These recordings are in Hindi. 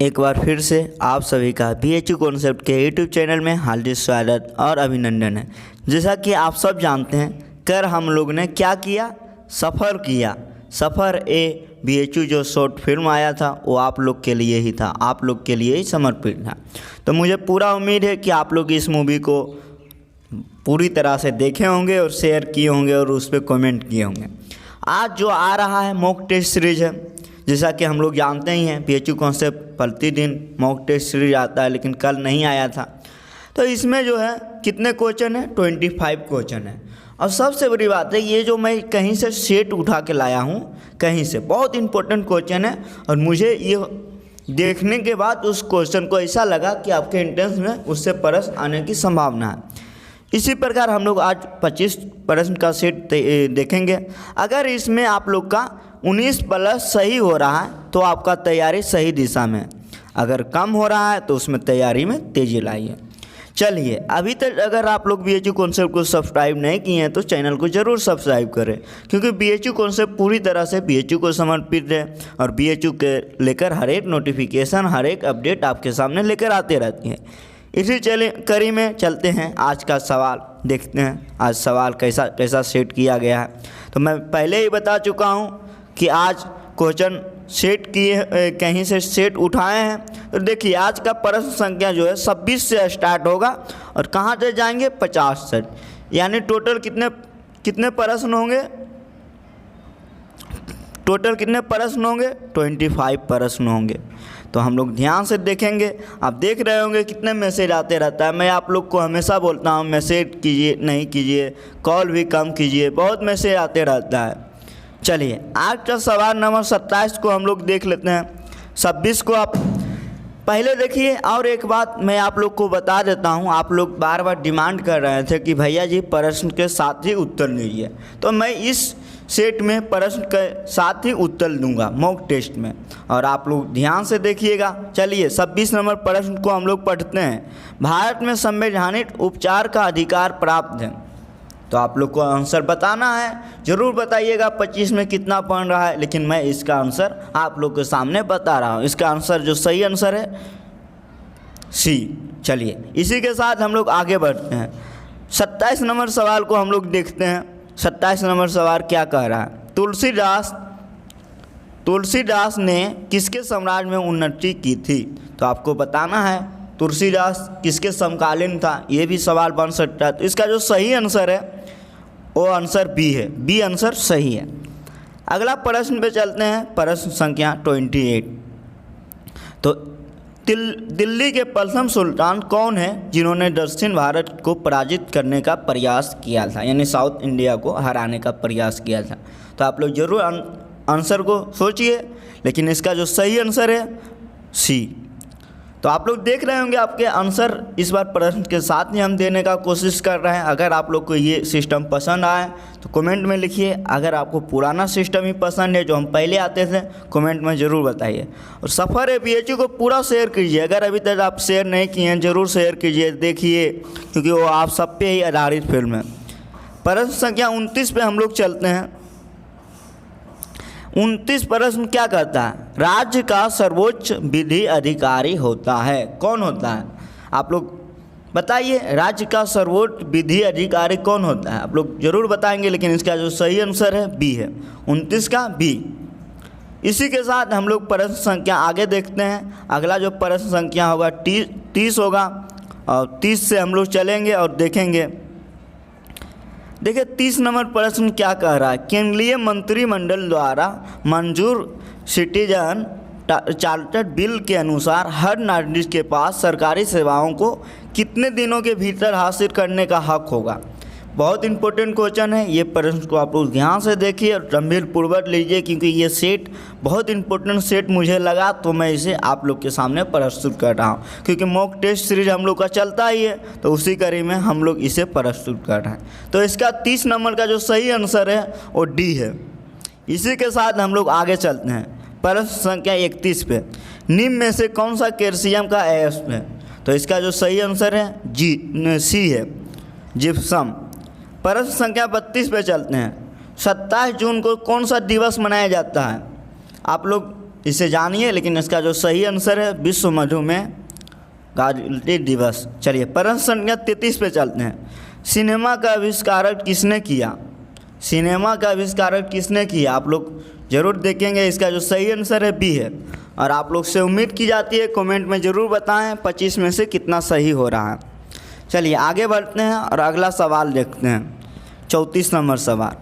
एक बार फिर से आप सभी का BHU कॉन्सेप्ट के यूट्यूब चैनल में हार्दिक स्वागत और अभिनंदन है। जैसा कि आप सब जानते हैं, कल हम लोग ने क्या किया, सफ़र किया। सफ़र ए BHU जो शॉर्ट फिल्म आया था वो आप लोग के लिए ही था, आप लोग के लिए ही समर्पित था। तो मुझे पूरा उम्मीद है कि आप लोग इस मूवी को पूरी तरह से देखे होंगे और शेयर किए होंगे और उस पर कमेंट किए होंगे। आज जो आ रहा है मॉक टेस्ट सीरीज है, जैसा कि हम लोग जानते ही हैं BHU कॉन्सेप्ट प्रतिदिन मॉक टेस्ट सीरीज आता है, लेकिन कल नहीं आया था। तो इसमें जो है कितने क्वेश्चन है, 25 क्वेश्चन है। और सबसे बड़ी बात है, ये जो मैं कहीं से सेट उठा के लाया हूँ, कहीं से बहुत इंपॉर्टेंट क्वेश्चन है। और मुझे ये देखने के बाद उस क्वेश्चन को ऐसा लगा कि आपके एंट्रेंस में उससे प्रश्न आने की संभावना है। इसी प्रकार हम लोग आज 25 प्रश्न का सेट देखेंगे। अगर इसमें आप लोग का 19 प्लस सही हो रहा है तो आपका तैयारी सही दिशा में, अगर कम हो रहा है तो उसमें तैयारी में तेज़ी लाइए। चलिए, अभी तक अगर आप लोग BHU कॉन्सेप्ट को सब्सक्राइब नहीं किए हैं तो चैनल को ज़रूर सब्सक्राइब करें, क्योंकि BHU कॉन्सेप्ट पूरी तरह से BHU को समर्पित है और BHU के लेकर हर एक नोटिफिकेशन, हर एक अपडेट आपके सामने लेकर आते रहती है। इसी कड़ी में चलते हैं, आज का सवाल देखते हैं। आज सवाल कैसा सेट किया गया है। तो मैं पहले ही बता चुका हूँ कि आज क्वेश्चन सेट किए, कहीं से सेट उठाए हैं। तो देखिए, आज का प्रश्न संख्या जो है 26 से स्टार्ट होगा और कहाँ से जाएंगे, 50 से। यानी टोटल कितने प्रश्न होंगे, टोटल कितने प्रश्न होंगे, 25 प्रश्न होंगे। तो हम लोग ध्यान से देखेंगे। आप देख रहे होंगे कितने मैसेज आते रहता है। मैं आप लोग को हमेशा बोलता हूँ, मैसेज कीजिए, नहीं कीजिए, कॉल भी कम कीजिए, बहुत मैसेज आते रहता है। चलिए, आज का सवाल नंबर 27 को हम लोग देख लेते हैं। 26 को आप पहले देखिए। और एक बात मैं आप लोग को बता देता हूँ, आप लोग बार बार डिमांड कर रहे थे कि भैया जी प्रश्न के साथ ही उत्तर दीजिए, तो मैं इस सेट में प्रश्न के साथ ही उत्तर दूंगा मॉक टेस्ट में, और आप लोग ध्यान से देखिएगा। चलिए, 26 नंबर प्रश्न को हम लोग पढ़ते हैं। भारत में संवैधानिक उपचार का अधिकार प्राप्त है। तो आप लोग को आंसर बताना है, ज़रूर बताइएगा 25 में कितना पढ़ रहा है, लेकिन मैं इसका आंसर आप लोग के सामने बता रहा हूँ। इसका आंसर जो सही आंसर है C। चलिए, इसी के साथ हम लोग आगे बढ़ते हैं। 27 नंबर सवाल को हम लोग देखते हैं। 27 नंबर सवाल क्या कह रहा है, तुलसीदास ने किसके साम्राज्य में उन्नति की थी। तो आपको बताना है तुलसीदास किसके समकालीन था, ये भी सवाल बन सकता है। तो इसका जो सही आंसर है वो आंसर B है, B आंसर सही है। अगला प्रश्न पे चलते हैं, प्रश्न संख्या 28। तो दिल्ली के प्रथम सुल्तान कौन है जिन्होंने दक्षिण भारत को पराजित करने का प्रयास किया था, यानी साउथ इंडिया को हराने का प्रयास किया था। तो आप लोग जरूर आंसर को सोचिए, लेकिन इसका जो सही आंसर है C। तो आप लोग देख रहे होंगे आपके आंसर इस बार प्रश्न के साथ ही हम देने का कोशिश कर रहे हैं। अगर आप लोग को ये सिस्टम पसंद आए तो कमेंट में लिखिए। अगर आपको पुराना सिस्टम ही पसंद है जो हम पहले आते थे, कमेंट में ज़रूर बताइए। और सफ़र है BHU को पूरा शेयर कीजिए। अगर अभी तक आप शेयर नहीं किए हैं, ज़रूर शेयर कीजिए, देखिए, क्योंकि वो आप सब पे ही आधारित फिल्म है। प्रश्न संख्या 29 पे हम लोग चलते हैं। 29 प्रश्न क्या कहता है, राज्य का सर्वोच्च विधि अधिकारी होता है, कौन होता है। आप लोग बताइए, राज्य का सर्वोच्च विधि अधिकारी कौन होता है। आप लोग जरूर बताएंगे, लेकिन इसका जो सही आंसर है B है, 29 का B। इसी के साथ हम लोग प्रश्न संख्या आगे देखते हैं। अगला जो प्रश्न संख्या होगा 30 होगा, और 30 से हम लोग चलेंगे और देखेंगे। देखिए, 30 नंबर प्रश्न क्या कह रहा है, केंद्रीय मंत्रिमंडल द्वारा मंजूर सिटीजन चार्टर बिल के अनुसार हर नागरिक के पास सरकारी सेवाओं को कितने दिनों के भीतर हासिल करने का हक होगा। बहुत इंपॉर्टेंट क्वेश्चन है। ये प्रश्न को आप लोग ध्यान से देखिए और गंभीरपूर्वक लीजिए, क्योंकि ये सेट बहुत इंपॉर्टेंट सेट मुझे लगा, तो मैं इसे आप लोग के सामने प्रस्तुत कर रहा हूँ। क्योंकि मॉक टेस्ट सीरीज हम लोग का चलता ही है, तो उसी कड़ी में हम लोग इसे प्रस्तुत कर रहे हैं। तो इसका 30 नंबर का जो सही आंसर है वो D है। इसी के साथ हम लोग आगे चलते हैं। प्रश्न संख्या 31 पे, निम्न में से कौन सा कैल्शियम का अयस्क है। तो इसका जो सही आंसर है C है, जिप्सम। प्रश्न संख्या 32 पे चलते हैं। 27 जून को कौन सा दिवस मनाया जाता है। आप लोग इसे जानिए, लेकिन इसका जो सही आंसर है विश्व मधुमेह जागृति दिवस। चलिए प्रश्न संख्या 33 पे चलते हैं। सिनेमा का आविष्कारक किसने किया? सिनेमा का आविष्कारक किसने किया? आप लोग ज़रूर देखेंगे। इसका जो सही आंसर है बी है। और आप लोग से उम्मीद की जाती है कमेंट में ज़रूर बताएं 25 में से कितना सही हो रहा है। चलिए आगे बढ़ते हैं और अगला सवाल देखते हैं। 34 नंबर सवाल,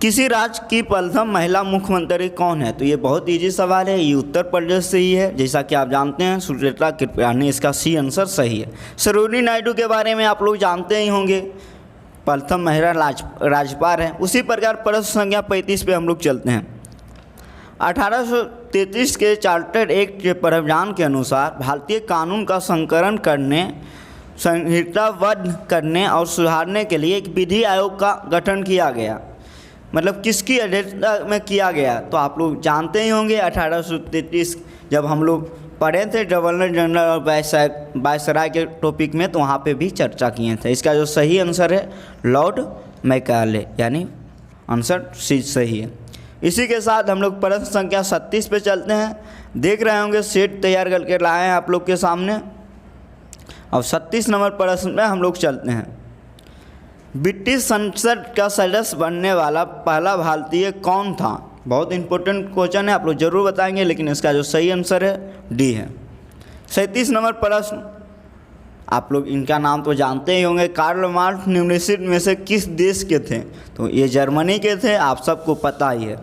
किसी राज्य की प्रथम महिला मुख्यमंत्री कौन है? तो ये बहुत इजी सवाल है, ये उत्तर प्रदेश से ही है, जैसा कि आप जानते हैं सुचेता कृपलानी। इसका सी आंसर सही है। सरोजिनी नायडू के बारे में आप लोग जानते ही होंगे, प्रथम महिला राज्यपाल हैं। उसी प्रकार प्रश्न संख्या 35 पे हम लोग चलते हैं। 1833 के चार्टर्ड एक्ट के प्रावधान के अनुसार भारतीय कानून का संकलन करने, संहिताबद्ध करने और सुधारने के लिए एक विधि आयोग का गठन किया गया। मतलब किसकी अध्यक्षता में किया गया? तो आप लोग जानते ही होंगे 1833 जब हम लोग पढ़े थे गवर्नर जनरल और वायसराय के टॉपिक में, तो वहाँ पे भी चर्चा किए थे। इसका जो सही आंसर है लॉर्ड मैकाले, यानी आंसर सी सही है। इसी के साथ हम लोग प्रश्न संख्या 37 पे चलते हैं। देख रहे होंगे सेट तैयार करके लाए हैं आप लोग के सामने। और 37 नंबर प्रश्न में हम लोग चलते हैं। ब्रिटिश संसद का सदस्य बनने वाला पहला भारतीय कौन था? बहुत इंपॉर्टेंट क्वेश्चन है, आप लोग जरूर बताएंगे, लेकिन इसका जो सही आंसर है डी है। 37 नंबर प्रश्न, आप लोग इनका नाम तो जानते ही होंगे। कार्ल मार्क्स निम्नलिखित में से किस देश के थे? तो ये जर्मनी के थे, आप सबको पता ही है।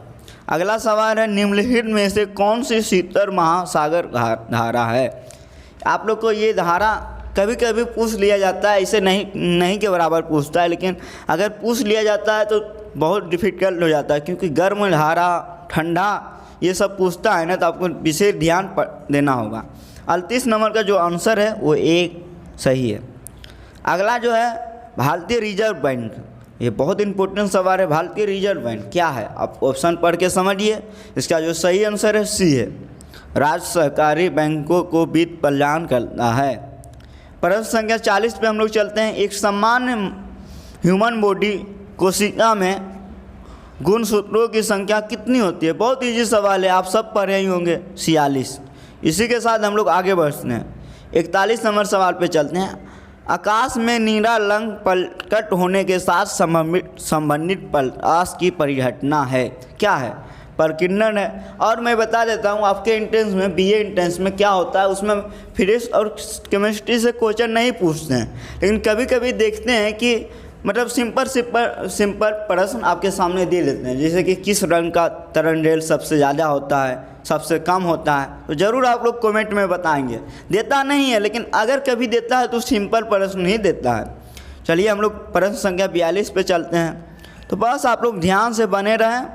अगला सवाल है, निम्नलिखित में से कौन सी शीतल महासागर धारा है? आप लोग को ये धारा कभी कभी पूछ लिया जाता है, इसे नहीं के बराबर पूछता है, लेकिन अगर पूछ लिया जाता है तो बहुत डिफिकल्ट हो जाता है, क्योंकि गर्म धारा, ठंडा, ये सब पूछता है ना, तो आपको विशेष ध्यान देना होगा। 38 नंबर का जो आंसर है वो एक सही है। अगला जो है भारतीय रिजर्व बैंक, ये बहुत इंपॉर्टेंट सवाल है। भारतीय रिजर्व बैंक क्या है? आप ऑप्शन पढ़ के समझिए। इसका जो सही आंसर है सी है, राज्य सहकारी बैंकों को वित्त प्रदान करता है। प्रश्न संख्या 40 पे हम लोग चलते हैं। एक सामान्य ह्यूमन बॉडी कोशिका में गुणसूत्रों की संख्या कितनी होती है? बहुत इजी सवाल है, आप सब पढ़े ही होंगे, 46। इसी के साथ हम लोग आगे बढ़ते हैं। 41 नंबर सवाल पे चलते हैं। आकाश में नीला रंग प्रकट होने के साथ संबंधित प्रकाश की परिघटना है, क्या है? प्रकीर्णन है। और मैं बता देता हूँ आपके एंट्रेंस में, बीए एंट्रेंस में क्या होता है, उसमें फिजिक्स और केमिस्ट्री से क्वेश्चन नहीं पूछते हैं, लेकिन कभी कभी देखते हैं कि मतलब सिंपल प्रश्न आपके सामने दे देते हैं, जैसे कि किस रंग का तरंगदैर्घ्य सबसे ज़्यादा होता है, सबसे कम होता है। तो ज़रूर आप लोग कमेंट में बताएंगे। देता नहीं है, लेकिन अगर कभी देता है तो सिंपल प्रश्न ही देता है। चलिए हम लोग प्रश्न संख्या 42 पे चलते हैं। तो बस आप लोग ध्यान से बने रहें।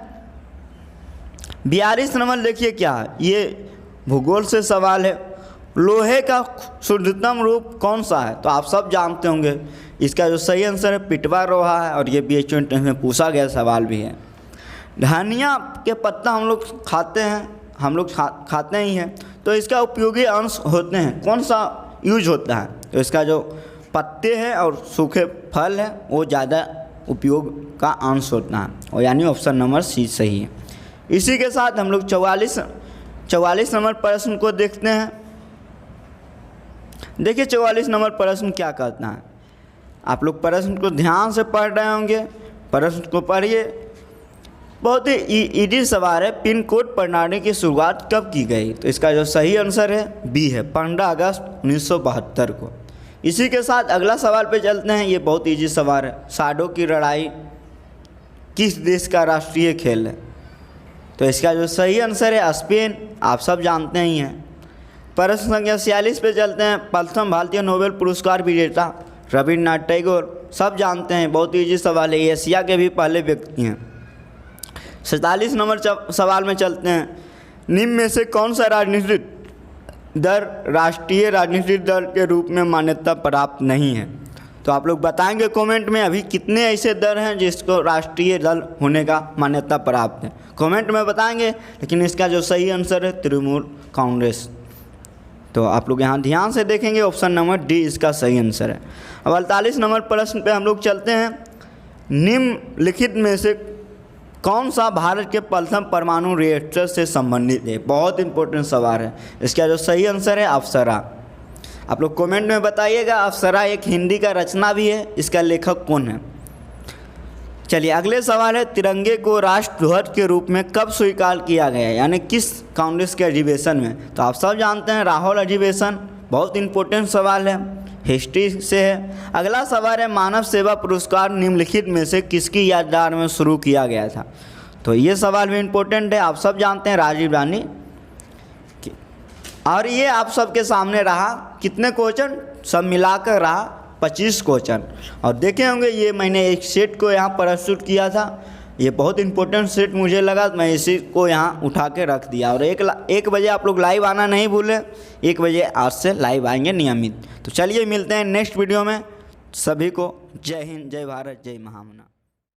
42 नंबर देखिए क्या है, ये भूगोल से सवाल है। लोहे का शुद्धतम रूप कौन सा है? तो आप सब जानते होंगे। इसका जो सही आंसर है पिटवा लोहा है, और ये BHU एंट्रेंस में पूछा गया सवाल भी है। धनिया के पत्ता हम लोग खाते हैं, हम लोग खाते ही हैं, तो इसका उपयोगी अंश होते हैं, कौन सा यूज होता है? तो इसका जो पत्ते हैं और सूखे फल है वो ज़्यादा उपयोग का अंश होता है, और यानी ऑप्शन नंबर सी सही है। इसी के साथ हम लोग 44 नंबर प्रश्न को देखते हैं। देखिए 44 नंबर प्रश्न क्या कहता है। आप लोग प्रश्न को ध्यान से पढ़ रहे होंगे, प्रश्न को पढ़िए। बहुत ही इजी सवाल है। पिन कोड प्रणाली की शुरुआत कब की गई? तो इसका जो सही आंसर है बी है, 15 अगस्त 1972 को। इसी के साथ अगला सवाल पे चलते हैं। ये बहुत इजी सवाल है। साडो की लड़ाई किस देश का राष्ट्रीय खेल है? तो इसका जो सही आंसर है स्पेन, आप सब जानते ही हैं। प्रश्न संख्या 46 पे चलते हैं। प्रथम भारतीय नोबेल पुरस्कार विजेता रविन्द्रनाथ टैगोर, सब जानते हैं, बहुत इजी सवाल है। एशिया के भी पहले व्यक्ति हैं। 47 नंबर सवाल में चलते हैं। निम्न में से कौन सा राजनीतिक दल राष्ट्रीय राजनीतिक दल के रूप में मान्यता प्राप्त नहीं है? तो आप लोग बताएंगे कमेंट में अभी कितने ऐसे दल हैं जिसको राष्ट्रीय दल होने का मान्यता प्राप्त है, कमेंट में बताएंगे। लेकिन इसका जो सही आंसर है तृणमूल कांग्रेस। तो आप लोग यहाँ ध्यान से देखेंगे, ऑप्शन नंबर डी इसका सही आंसर है। अब 48 नंबर प्रश्न पे हम लोग चलते हैं। निम्नलिखित में से कौन सा भारत के प्रथम परमाणु रिएक्टर से संबंधित है? बहुत इंपॉर्टेंट सवाल है। इसका जो सही आंसर है अप्सरा। आप लोग कमेंट में बताइएगा। अप्सरा एक हिंदी का रचना भी है। इसका लेखक कौन है? चलिए अगले सवाल है, तिरंगे को राष्ट्रध्वज के रूप में कब स्वीकार किया गया, यानी किस कांग्रेस के अधिवेशन में? तो आप सब जानते हैं राहुल अधिवेशन। बहुत इंपॉर्टेंट सवाल है, हिस्ट्री से है। अगला सवाल है, मानव सेवा पुरस्कार निम्नलिखित में से किसकी यादगार में शुरू किया गया था? तो ये सवाल भी इम्पोर्टेंट है। आप सब जानते हैं राजीव गांधी। और ये आप सबके सामने रहा कितने क्वेश्चन, सब मिलाकर रहा 25 क्वेश्चन। और देखे होंगे ये मैंने एक सेट को यहाँ प्रस्तुत किया था। ये बहुत इंपॉर्टेंट सेट मुझे लगा, मैं इसी को यहाँ उठा के रख दिया। और 1 बजे आप लोग लाइव आना नहीं भूलें। 1 बजे आज से लाइव आएंगे नियमित। तो चलिए मिलते हैं नेक्स्ट वीडियो में। सभी को जय हिंद, जय भारत, जय महामना।